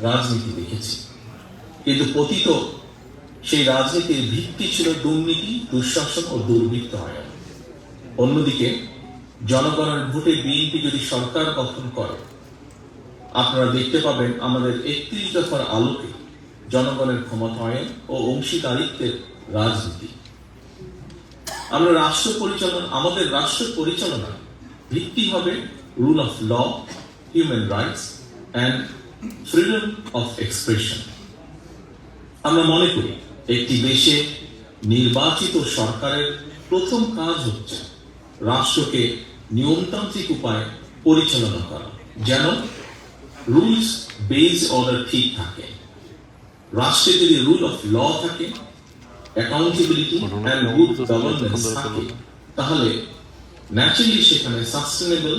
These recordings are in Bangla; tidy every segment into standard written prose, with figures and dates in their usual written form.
রাজনীতি দেখেছি, কিন্তু পতিত সেই রাজনীতির ভিত্তি ছিল দুর্নীতি, দুঃশাসন ও দুর্বৃত্তায়ন। অন্যদিকে জনগণের ভোটে বিএনপি যদি সরকার গঠন করে, আপনারা দেখতে পাবেন আমাদের 31 দফার আলোকে জনগণের ক্ষমতায়ন ও অংশীদারিত্বের রাজনীতি। আমাদের রাষ্ট্র পরিচালনা ভিত্তি হবে rule of law, human rights and freedom of expression. আমরা মনে করি একটি দেশে নির্বাচিত সরকারের প্রথম কাজ হচ্ছে রাষ্ট্রকে নিয়মতান্ত্রিক উপায়ে পরিচালনা করা, যেন রুলস বেসড অর্ডার ঠিক থাকে। রাষ্ট্রে যদি রুল অফ ল থাকে, অ্যাকাউন্টেবিলিটি অ্যান্ড গুড গভর্নেন্স থাকে, তাহলে ন্যাচারালি সেখানে সাস্টেনেবল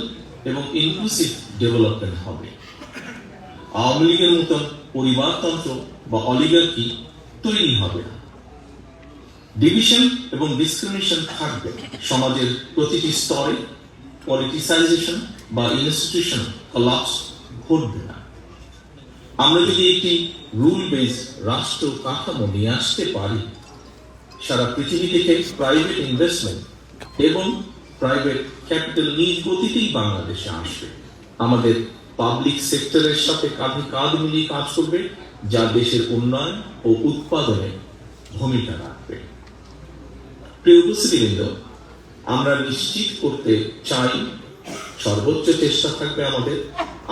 এবং ইনক্লুসিভ ডেভেলপমেন্ট হবে। আওয়ামী লীগের মতন পরিবারতন্ত্র বা অলিগার্কি তৈরি হবে না। ডিভিশন এবং ডিসক্রিমিনেশন থাকবে সমাজের প্রতিটি স্তরে। পলিটিসাইজেশন বা ইনস্টিটিউশন কলাপস ঘটবে না। আমরা যদি একটি রুল বেস রাষ্ট্র কাঠামো নিয়ে আসতে পারি, সারা পৃথিবী থেকে প্রাইভেট ইনভেস্টমেন্ট এবং প্রাইভেট ক্যাপিটাল নিজ গতিতেই বাংলাদেশে আসবে। আমাদের পাবলিক সেক্টরের সাথে কাঁধে কাঁধ মিলিয়ে কাজ করবে, যা দেশের উন্নয়ন ও উৎপাদনে ভূমিকা রাখবে। প্রিয় উপস্থিতিবৃন্দ, আমরা নিশ্চিত করতে চাই, সর্বোচ্চ চেষ্টা থাকবে আমাদের,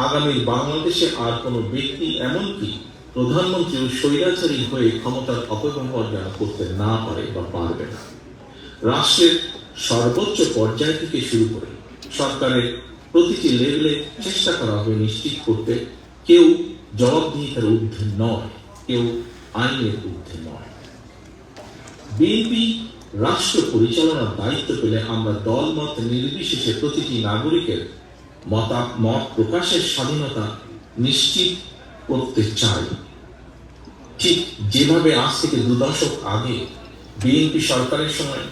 আগামী বাংলাদেশে আর কোনো ব্যক্তি, এমনকি প্রধানমন্ত্রী স্বৈরাচারী হয়ে ক্ষমতার অপব্যবহার যেন করতে না পারে বা পারবে না। রাষ্ট্রের সর্বোচ্চ পর্যায় থেকে শুরু করে সরকারের প্রতিটি লেভেলে চেষ্টা করা হবে নিশ্চিত করতে কেউ জবাবদিহিতার ঊর্ধ্বে নয়, কেউ আইনের ঊর্ধ্বে নয়। বিএনপি রাষ্ট্র পরিচালনার দায়িত্ব পেলে আমরা দলমত নির্বিশেষে প্রতিটি নাগরিকের মত প্রকাশের স্বাধীনতা নিশ্চিত করতে চাই। ঠিক যেভাবে আজ থেকে 2 দশক আগে বিএনপি সরকারের সময়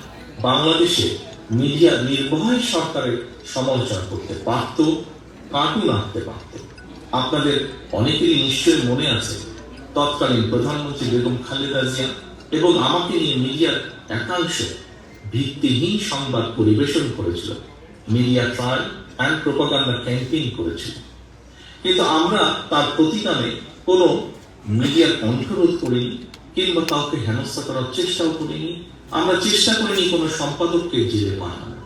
বাংলাদেশে মিডিয়া নির্ভয় সরকারের সমালোচনা করতে পারত, কার্টুন আঁকতে পারত। আপনাদের অনেকেরই নিশ্চয়ই মনে আছে, তৎকালীন প্রধানমন্ত্রী বেগম খালেদা জিয়া এবং আমাকে নিয়ে মিডিয়ার একাংশ ভিত্তিহীন সংবাদ পরিবেশন করেছিল, media trial and propaganda campaign করেছিল। কিন্তু আমরা তার প্রতিদানে কোনো মিডিয়ার কণ্ঠরোধ করিনি কিংবা কাউকে হেনস্থা করার চেষ্টাও করিনি। আমরা চেষ্টা করিনি কোনো সম্পাদককে জেলে পাঠানো।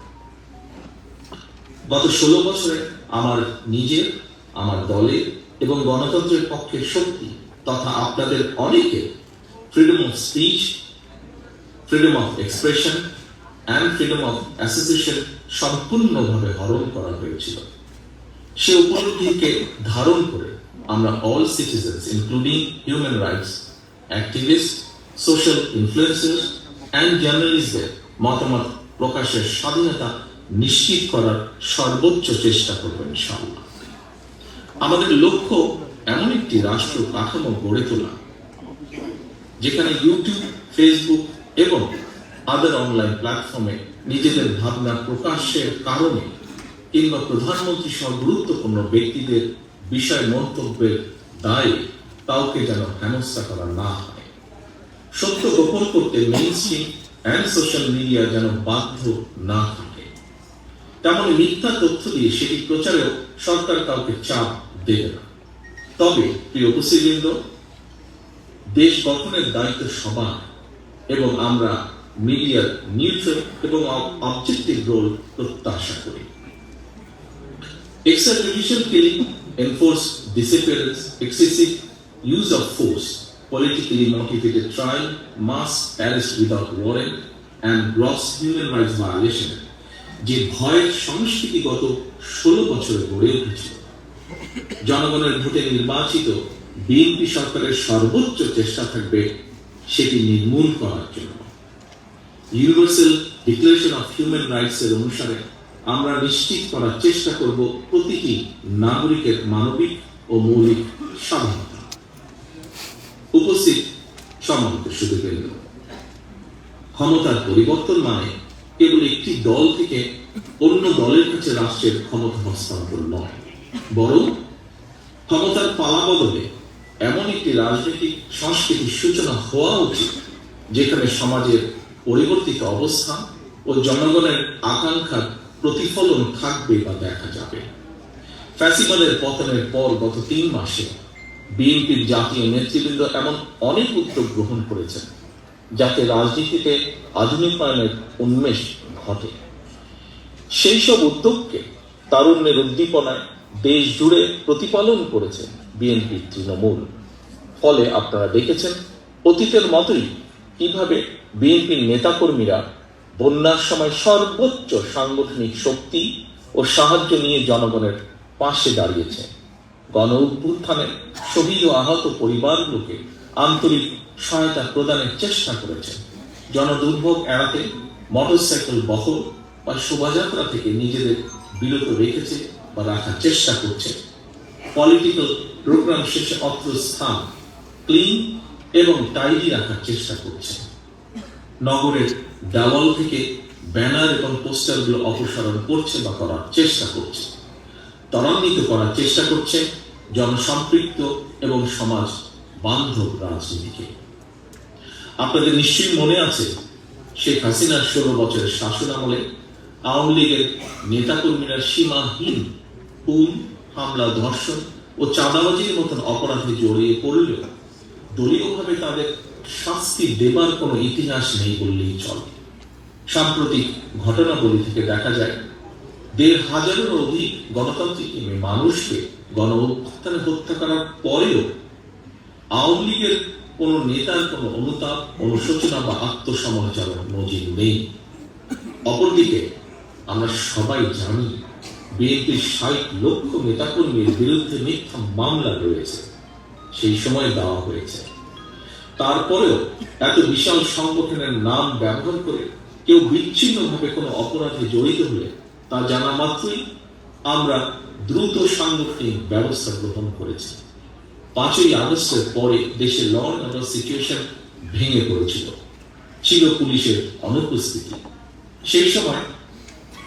গত 16 বছরে আমার নিজের, আমার দলের এবং গণতন্ত্রের পক্ষের শক্তি তথা আপনাদের অনেকের freedom of speech, freedom of expression and freedom of association সম্পূর্ণভাবে হরণ করা হয়েছিল। সে উপলব্ধিকে ধারণ করে আমরা all citizens including human rights activist, social influencers and জার্নালিস্টদের মতামত প্রকাশের স্বাধীনতা নিশ্চিত করার সর্বোচ্চ চেষ্টা করবেন ইনশাআল্লাহ। আমাদের লক্ষ্য এমন একটি রাষ্ট্র কাঠামো গড়ে তোলা যেখানে ইউটিউব, ফেসবুক এবং আদার অনলাইন প্ল্যাটফর্মে নিজেদের ভাবনা প্রকাশের কারণে কিংবা প্রধানমন্ত্রী সহ গুরুত্বপূর্ণ ব্যক্তিদের বিষয় মন্তব্যের দায়ে কাউকে যেন হেনস্থা করা না হয়। সত্য গোপন করতে মেইনস্ট্রিম অ্যান্ড সোশ্যাল মিডিয়া যেন বাধ্য না থাকে। তেমন মিথ্যা তথ্য দিয়ে সেটি প্রচারেও সরকার কাউকে চাপ দেবে না। তবে প্রিয় উপস্থিতিবৃন্দ, দেশ গঠনের দায়িত্ব সবার এবং আমরা মিডিয়ার নিউট্রাল এবং অবজেক্টিভ রোল প্রত্যাশা করি। Extrajudicial killing, enforced disappearance, excessive use of force, politically motivated trial, mass arrest without warrant, and gross human rights violation যে ভয়ের সংস্কৃতি গত 16 বছরে গড়ে উঠেছিল, জনগণের ভোটে নির্বাচিত বিএনপি সরকারের সর্বোচ্চ চেষ্টা থাকবে সেটি নির্মূল করার জন্য। Universal declaration of human rights এর অনুসারে আমরা নিশ্চিত করার চেষ্টা করব প্রতিটি নাগরিকের মানবিক ও মৌলিক স্বাধীনতা। উপস্থিত সম্মানিত সুধীবৃন্দ, ক্ষমতার পরিবর্তন মানে কেবল একটি দল থেকে অন্য দলের কাছে রাষ্ট্রের ক্ষমতা হস্তান্তর নয়, বরং ক্ষমতার পালা বদলে এমন একটি রাজনৈতিক সংস্কৃতির সূচনা হওয়া উচিত যেখানে সমাজের পরিবর্তিত অবস্থা ও জনগণের আকাঙ্ক্ষার প্রতিফলন থাকবে বা দেখা যাবে। ফ্যাসিবাদের পতনের পর গত 3 মাসে বিএনপির জাতীয় নেতৃবৃন্দ এমন অনেক উদ্যোগ গ্রহণ করেছেন যাতে রাজনীতিতে আধুনিকায়নের উন্মেষ ঘটে। সেই সব উদ্যোগকে তারুণ্যের উদ্দীপনায় দেশ জুড়ে প্রতিপালন করেছে বিএনপির তৃণমূল। ফলে আপনারা দেখেছেন অতীতের মতোই কিভাবে বিএনপির নেতাকর্মীরা বন্যার সময় সর্বোচ্চ সাংগঠনিক শক্তি ও সাহায্য নিয়ে জনগণের পাশে দাঁড়িয়েছে। গণ অভ্যুত্থানে শহীদ ও আহত পরিবারগুলোকে আন্তরিক সহায়তা প্রদানের চেষ্টা করেছে। জনদুর্ভোগ এড়াতে মোটরসাইকেল বহর বা শোভাযাত্রা থেকে নিজেদের বিরত রেখেছে বা রাখার চেষ্টা করছে। পলিটিক্যাল প্রোগ্রাম শেষে অত্র স্থান ক্লিন এবং টাইডি রাখার চেষ্টা করছে। নগরের দেওয়াল থেকে ব্যানার এবং পোস্টারগুলো অপসারণ করছে বা করার চেষ্টা করছে। ত্বরান্বিত করার চেষ্টা করছে জনসম্পৃক্ত এবং সমাজ বান্ধব রাজনীতিকে। আপনাদের নিশ্চয়ই মনে আছে শেখ হাসিনার 16 বছরের শাসন আমলে আওয়ামী লীগের নেতাকর্মীরা সীমাহীন খুন, হামলা, ধর্ষণ ও চাঁদাবাজির মতন অপরাধে জড়িয়ে পড়লেও দলীয়ভাবে তাদের শাস্তি দেবার কোনো ইতিহাস নেই বললেই চলে। সাম্প্রতিক ঘটনাবলী থেকে দেখা যায় 1,500-এরও অধিক গণতান্ত্রিক মানুষকে গণ অভ্যুত্থানে হত্যা করার পরেও আওয়ামী লীগের কোন নেতার কোন অনুতাপ, অনুশোচনা বা আত্মসমালোচনার নজির নেই। অপরদিকে আমরা সবাই জানি বিএনপির 60 লক্ষ নেতাকর্মীর বিরুদ্ধে মিথ্যা মামলা রয়েছে, সেই সময় দেওয়া হয়েছে। তারপরেও এত বিশাল সংগঠনের নাম ব্যবহার করে কেউ বিচ্ছিন্নভাবে কোনো অপরাধে জড়িত হলে তা জানা মাত্রই আমরা দ্রুত সাংগঠনিক ব্যবস্থা গ্রহণ করেছি। 5ই আগস্টের পরে দেশে ল অ্যান্ড অর্ডার সিচুয়েশন ভেঙে পড়েছিল, ছিল পুলিশের অনুপস্থিতি। সেই সময়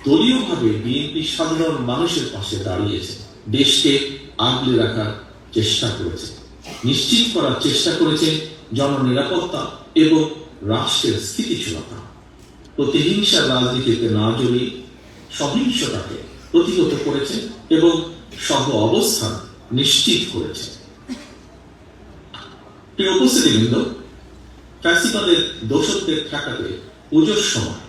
দলীয়ভাবে বিএনপি সাধারণ মানুষের পাশে দাঁড়িয়েছে, দেশকে আগলে রাখার চেষ্টা করেছে, নিশ্চিত করার চেষ্টা করেছে জননিরাপত্তা এবং রাষ্ট্রের স্থিতিশীলতা। প্রতিহিংসার রাজনীতিতে না জড়িয়ে সহিংসতাকে প্রতিহত করেছে এবং সহ অবস্থান নিশ্চিত করেছে। প্রিয় উপস্থিতিবৃন্দ, ফ্যাসিবাদের দোষকদের ঠেকাতে পুজোর সময়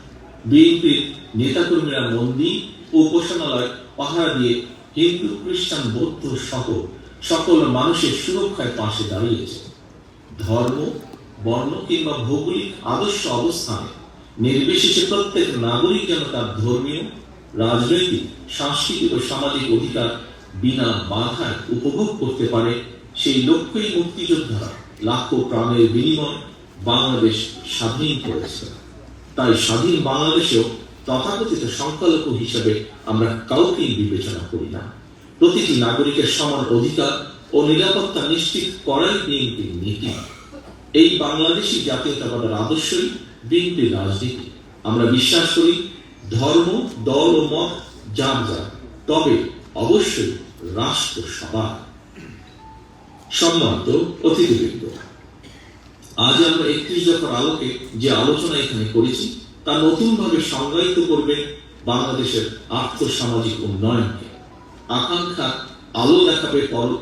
বিএনপির নেতাকর্মীরা মন্দির ও উপাসনালয় পাহারা দিয়ে হিন্দু, খ্রিস্টান, বৌদ্ধ সহ সকল মানুষের সুরক্ষায় পাশে দাঁড়িয়েছে। ধর্ম, বর্ণ কিংবা ভৌগোলিক আদর্শ অবস্থানে নির্বিশেষে প্রত্যেক নাগরিক যেন তার ধর্মীয়, রাজনৈতিক, সাংস্কৃতিক ও সামাজিক অধিকার বিনা বাধায় উপভোগ করতে পারে, সেই লক্ষ্যেই মুক্তিযোদ্ধারা লাখো প্রাণের বিনিময় বাংলাদেশ স্বাধীন করেছে। তাই স্বাধীন বাংলাদেশেও তথাকথিত সংখ্যালঘু হিসেবে আমরা কাউকেই বিবেচনা করি না। প্রতিটি নাগরিকের সমান অধিকার ও নিরাপত্তা নিশ্চিত করাই বিএনপির নীতি। এই বাংলাদেশী জাতীয়তাবাদের আদর্শই বিএনপির রাজনীতি। আমরা বিশ্বাস করি ধর্ম, দল ও মত যার যার, তবে অবশ্যই রাষ্ট্র সবার। সম্মানিত অতিথিবৃন্দ, আজ আমরা 31 দফার আলোকে যে আলোচনা এখানে করেছি তা নতুনভাবে সংজ্ঞায়িত করবে বাংলাদেশের আর্থসামাজিক উন্নয়নকে। আকাঙ্ক্ষা আলো দেখাবে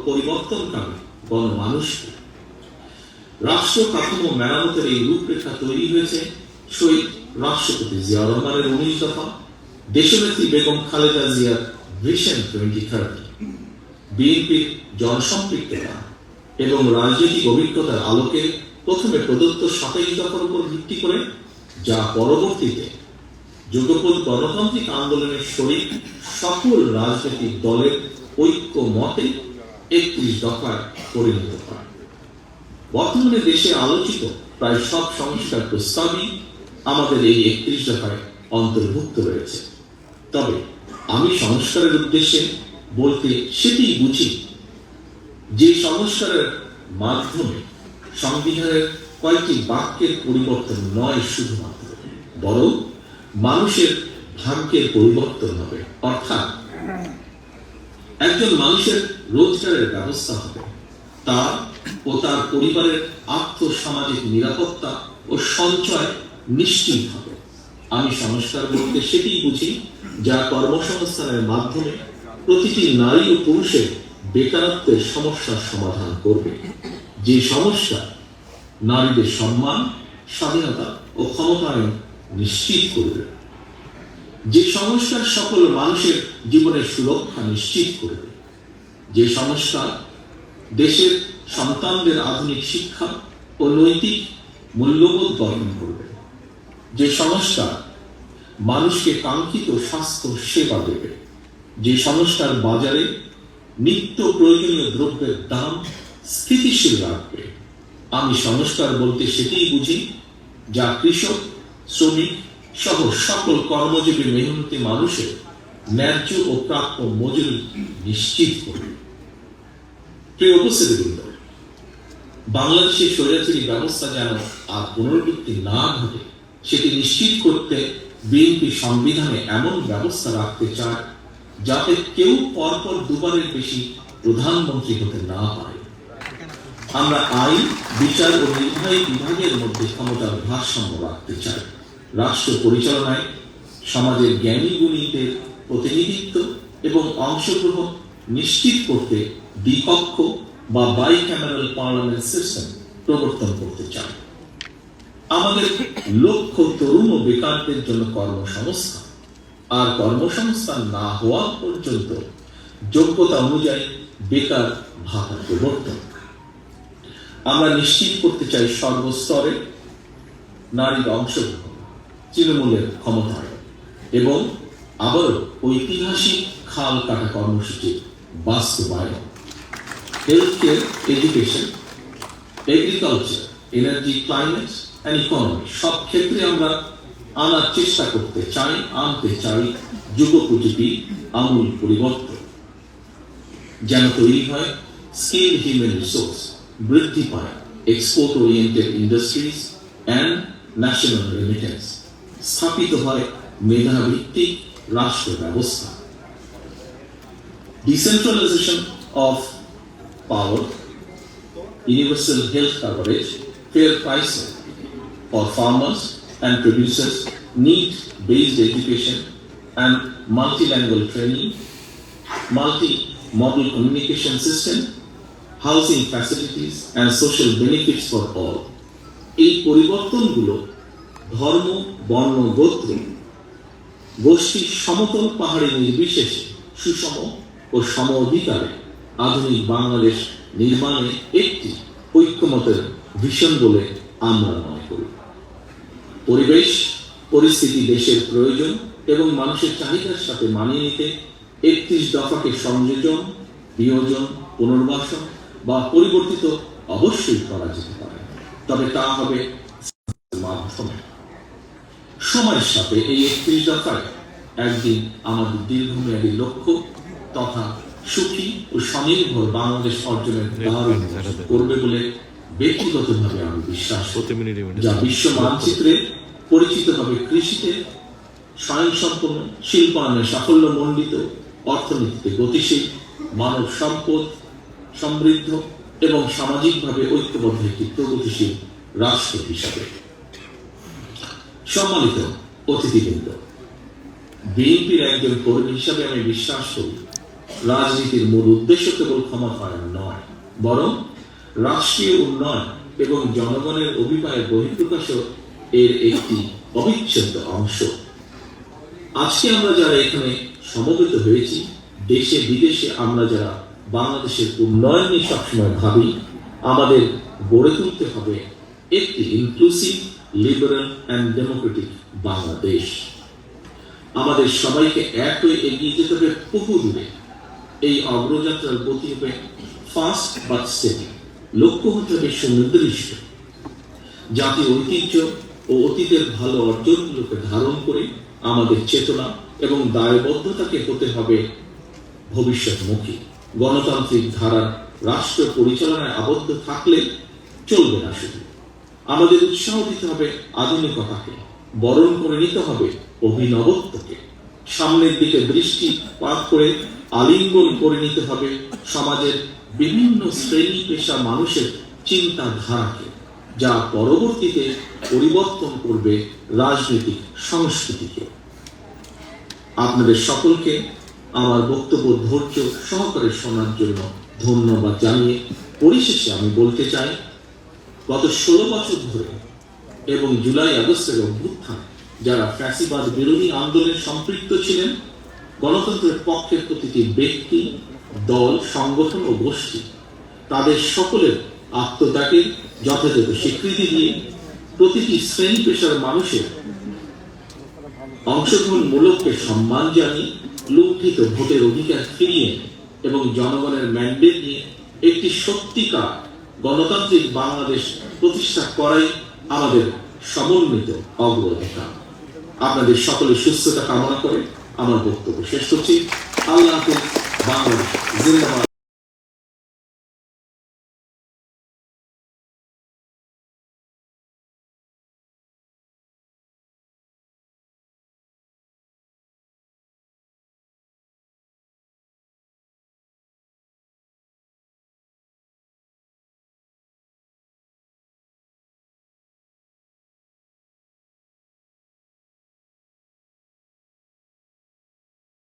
পরিবর্তনকামী গণমানুষকে। রাষ্ট্র কাঠামো মেরামতের এই রূপরেখা তৈরি হয়েছে শহীদ রাষ্ট্রপতি জিয়াউর রহমানের 19 দফা, দেশনেত্রী বেগম খালেদা জিয়ার ভিশন 2030, বিএনপির জনসম্পৃক্ততা এবং রাজনৈতিক অভিজ্ঞতার আলোকে প্রথমে প্রদত্ত 27 দফার উপর ভিত্তি করে, যা পরবর্তীতে যুগপৎ গণতান্ত্রিক আন্দোলনের শরীক সকল রাজনৈতিক দলের ঐক্য মতে 31 দফায় পরিণত হয়। বর্তমানে দেশে আলোচিত প্রায় সব সংস্কার প্রস্তাবই আমাদের এই 31 দফায় অন্তর্ভুক্ত রয়েছে। তবে আমি সংস্কারের উদ্দেশ্যে বলতে সেটি বুঝি যে সংস্কারের মাধ্যমে সংবিধানের কয়েকটি বাক্যের পরিবর্তন নয় শুধুমাত্র, বরং মানুষের ভাগ্যের পরিবর্তন হবে। অর্থাৎ একজন মানুষের রোজগারের ব্যবস্থা হবে, তার ও তার পরিবারের আর্থ-সামাজিক নিরাপত্তা ও সঞ্চয় নিশ্চিত হবে। আমি সংস্কার বলতে সেটিই বুঝি যা কর্মসংস্থানের মাধ্যমে প্রতিটি নারী ও পুরুষের বেকারত্বের সমস্যার সমাধান করবে, যে সমস্যা নারীদের সম্মান, স্বাধীনতা ও ক্ষমতায়ন নিশ্চিত করবে, যে সংস্কার সকল মানুষের জীবনের সুরক্ষা নিশ্চিত করবে, যে সংস্কার দেশের সন্তানদের আধুনিক শিক্ষা ও নৈতিক মূল্যবোধ গঠন করবে, যে সংস্কার মানুষকে কাঙ্ক্ষিত স্বাস্থ্য সেবা দেবে, যে সংস্কার বাজারে নিত্য প্রয়োজনীয় দ্রব্যের দাম স্থিতিশীল রাখবে। আমি সংস্কার বলতে সেটিই বুঝি যা কৃষক, শ্রমিক সহ সকল কর্মজীবী মেহনতি মানুষের ন্যায্য ও প্রাপ্য মজুরি নিশ্চিত করবে। প্রিয় উপস্থিতিবৃন্দ, বাংলাদেশের স্বৈরাচারী ব্যবস্থা যেন আর পুনরাবৃত্তি না ঘটে সেটি নিশ্চিত করতে বিএনপি সংবিধানে এমন ব্যবস্থা রাখতে চায় যাতে কেউ পরপর দুবারের বেশি প্রধানমন্ত্রী হতে না পারে। আমরা আইন, বিচার ও নির্বাহী বিভাগের মধ্যে ক্ষমতার ভারসাম্য রাখতে চাই। রাষ্ট্র পরিচালনায় সমাজের জ্ঞানী গুণীদের প্রতিনিধিত্ব এবং অংশগ্রহণ নিশ্চিত করতে দ্বিকক্ষ বা বাইক্যামেরাল পার্লামেন্ট সিস্টেম প্রবর্তন করতে চাই। আমাদের লক্ষ্য তরুণ ও বেকারদের জন্য কর্মসংস্থান, আর কর্মসংস্থান না হওয়া পর্যন্ত যোগ্যতা অনুযায়ী বেকার ভাতা প্রবর্তন। আমরা নিশ্চিত করতে চাই সর্বস্তরে নারীর অংশগ্রহণ, তৃণমূলের ক্ষমতায়ন এবং আবারও ঐতিহাসিক খাল কাটা কর্মসূচির বাস্তবায়ন। Health care, education, agriculture, energy, climate and economy সব ক্ষেত্রে আমরা আনার চেষ্টা করতে চাই, আনতে চাই যুগোপযোগী আমূল পরিবর্তন, যেন তৈরি হয় স্কিল হিউম্যান রিসোর্স, বৃদ্ধি পায় export oriented industries and national remittance, স্থাপিত হয় মেধাভিত্তিক রাষ্ট্র ব্যবস্থা। Decentralisation of power, universal health coverage, fair pricing for farmers and producers, need-based education and multilingual training, multi-modal communication system, housing facilities and social benefits for all. এই পরিবর্তনগুলো ধর্ম, বর্ণ, গোত্র, গোষ্ঠীর সমতল পাহাড়ি নির্বিশেষে সুষম ও সম অধিকারে আধুনিক বাংলাদেশ নির্মাণে একটি ঐক্যমতের ভিশন বলে আমরা মনে করি। পরিবেশ পরিস্থিতি, দেশের প্রয়োজন এবং মানুষের চাহিদার সাথে মানিয়ে নিতে ৩১ দফাকে সংযোজন, বিয়োজন, পুনর্বাসন বা পরিবর্তিত অবশ্যই করা যেতে পারে, তবে তা হবে মাধ্যমে। সময়ের সাথে এই ৩১ দফায় একদিন আমাদের দীর্ঘমেয়াদী লক্ষ্য তথা সুখী ও স্বনির্ভর বাংলাদেশ অর্জনের দ্বার করবে বলে ব্যক্তিগতভাবে আমি বিশ্বাস করি, যা বিশ্ব মানচিত্রে পরিচিত হবে কৃষিতে স্বয়ংসম্পূর্ণ, শিল্পায়নে সাফল্য মণ্ডিত, অর্থনীতিতে গতিশীল, মানব সম্পদ সমৃদ্ধ এবং সামাজিকভাবে ঐক্যবদ্ধ একটি প্রগতিশীল রাষ্ট্র হিসাবে। সম্মানিত অতিথিবৃন্দ, বিএনপির একজন কর্মী হিসাবে আমি বিশ্বাস করি রাজনীতির মূল উদ্দেশ্য কেবল ক্ষমতায়ন নয়, বরং রাষ্ট্রীয় উন্নয়ন এবং জনগণের অভিপ্রায়ের বহিঃপ্রকাশও এর একটি অবিচ্ছেদ্য অংশ। আজকে আমরা যারা এখানে সমবেত হয়েছি, দেশে বিদেশে আমরা যারা বাংলাদেশের উন্নয়ন নিয়ে সবসময় ভাবি, আমাদের গড়ে তুলতে হবে একটি inclusive, liberal and Democratic Bangladesh. আমাদের সবাইকে এক হয়ে এগিয়ে যেতে হবে বহু দূরে। এই অগ্রযাত্রার গতি হবে ফাস্ট বাট স্টেডি, লক্ষ্য হতে হবে সুনির্দিষ্ট। জাতীয় ঐতিহ্য ও অতীতের ভালো অর্জনগুলোকে ধারণ করে আমাদের চেতনা এবং দায়বদ্ধতাকে হতে হবে ভবিষ্যৎমুখী। গণতান্ত্রিক ধারার রাষ্ট্র পরিচালনায় আবদ্ধ থাকলে চলবে না। শুধু আমাদের উৎসাহ দিতে হবে আধুনিকতাকে, বরণ করে নিতে হবে অভিনবত্বকে, সামনের দিকে দৃষ্টিপাত করে আলিঙ্গন করে নিতে হবে সমাজের বিভিন্ন শ্রেণী পেশা মানুষের চিন্তাধারাকে, যা পরবর্তীতে পরিবর্তন করবে রাজনৈতিক সংস্কৃতিকে। আপনাদের সকলকে আমার বক্তব্য ধৈর্য সহকারে শোনার জন্য ধন্যবাদ জানিয়ে পরিশেষে আমি বলতে চাই, গত 16 বছর ধরে এবং জুলাই আগস্টের অভ্যুত্থান যারা ফ্যাসিবাদ বিরোধী আন্দোলনে সম্পৃক্ত ছিলেন, গণতন্ত্রের পক্ষের প্রতিটি ব্যক্তি, দল, সংগঠন ও গোষ্ঠী তাদের সকলের আত্মত্যাগের যথাযথ স্বীকৃতি দিয়ে প্রতিটি শ্রেণী পেশার মানুষের অংশগ্রহণমূলককে সম্মান জানিয়ে লুণ্ঠিত ভোটের অধিকার ফিরিয়ে এবং জনগণের ম্যান্ডেট নিয়ে একটি সত্যিকার গণতান্ত্রিক বাংলাদেশ প্রতিষ্ঠা করাই আমাদের সমন্বিত অগ্রাধিকার। আপনাদের সকলের সুস্থতা কামনা করে আমার বক্তব্য শেষ করছি। আল্লাহ হাফেজ। বাংলাদেশ জিন্দাবাদ।